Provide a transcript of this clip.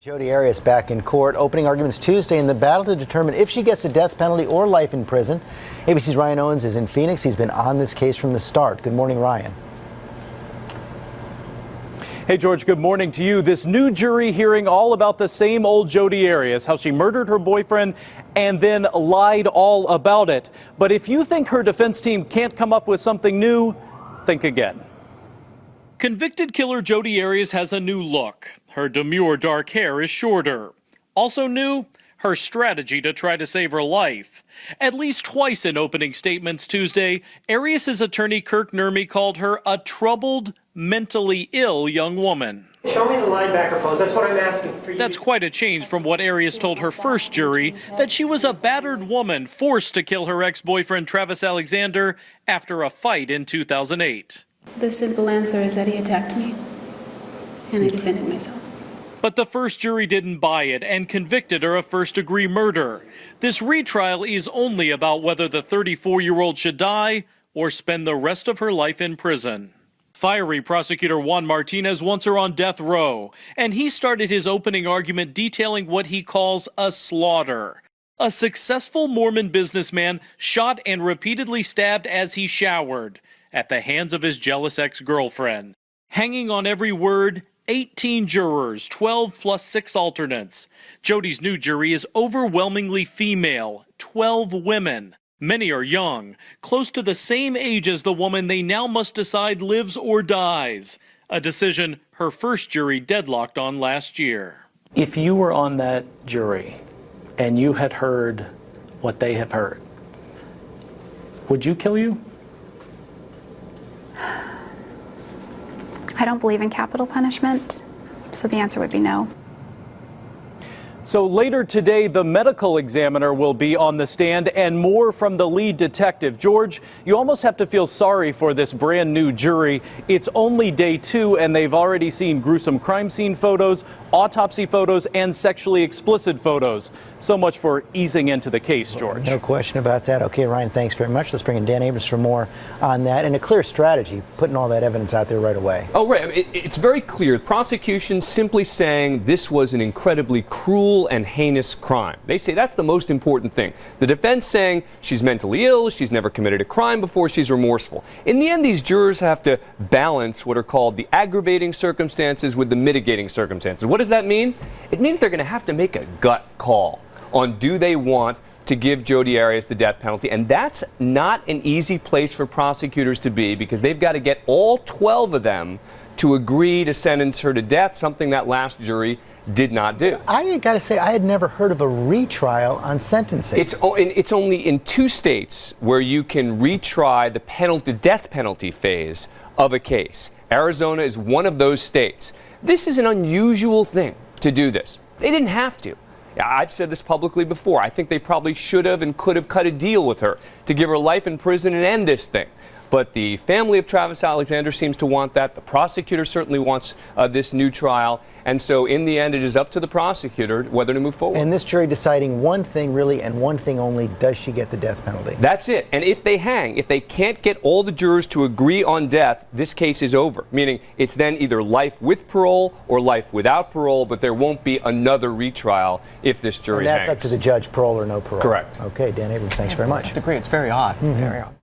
Jodi Arias back in court, opening arguments Tuesday in the battle to determine if she gets the death penalty or life in prison. ABC's Ryan Owens is in Phoenix. He's been on this case from the start. Good morning, Ryan. Hey, George, good morning to you. This new jury hearing all about the same old Jodi Arias, how she murdered her boyfriend and then lied all about it. But if you think her defense team can't come up with something new, think again. Convicted killer Jodi Arias has a new look. Her demure dark hair is shorter. Also new, her strategy to try to save her life. At least twice in opening statements Tuesday, Arias' attorney Kirk Nurmi called her a troubled, mentally ill young woman. Show me the linebacker pose. That's what I'm asking for you. That's quite a change from what Arias told her first jury, that she was a battered woman forced to kill her ex-boyfriend Travis Alexander after a fight in 2008. The simple answer is that he attacked me, and I defended myself. But the first jury didn't buy it and convicted her of first-degree murder. This retrial is only about whether the 34-year-old should die or spend the rest of her life in prison. Fiery prosecutor Juan Martinez wants her on death row, and he started his opening argument detailing what he calls a slaughter. A successful Mormon businessman shot and repeatedly stabbed as he showered at the hands of his jealous ex-girlfriend. Hanging on every word, 18 jurors, 12 plus 6 alternates. Jodi's new jury is overwhelmingly female, 12 women. Many are young, close to the same age as the woman they now must decide lives or dies. A decision her first jury deadlocked on last year. If you were on that jury and you had heard what they have heard, would you kill you? I don't believe in capital punishment, so the answer would be no. So later today, the medical examiner will be on the stand and more from the lead detective. George, you almost have to feel sorry for this brand new jury. It's only day 2 and they've already seen gruesome crime scene photos, autopsy photos, and sexually explicit photos. So much for easing into the case, George. No question about that. Okay, Ryan, thanks very much. Let's bring in Dan Abrams for more on that. And a clear strategy, putting all that evidence out there right away. Oh, right. It's very clear. Prosecution simply saying this was an incredibly cruel and heinous crime. They say that's the most important thing. The defense saying she's mentally ill, she's never committed a crime before, she's remorseful. In the end, these jurors have to balance what are called the aggravating circumstances with the mitigating circumstances. What does that mean? It means they're going to have to make a gut call on do they want to give Jodi Arias the death penalty, and that's not an easy place for prosecutors to be because they've got to get all 12 of them to agree to sentence her to death, something that last jury did not do. I got to say, I had never heard of a retrial on sentencing. It's only in 2 states where you can retry the death penalty phase of a case. Arizona is one of those states. This is an unusual thing to do this. They didn't have to. I've said this publicly before. I think they probably should have and could have cut a deal with her to give her life in prison and end this thing. But the family of Travis Alexander seems to want that. The prosecutor certainly wants this new trial. And so in the end, it is up to the prosecutor whether to move forward. And this jury deciding one thing really and one thing only, does she get the death penalty? That's it. And if they can't get all the jurors to agree on death, this case is over. Meaning it's then either life with parole or life without parole, but there won't be another retrial if this jury hangs. And that's up to the judge, parole or no parole. Correct. Okay, Dan Abrams, thanks very much. I agree. It's very odd. Very odd.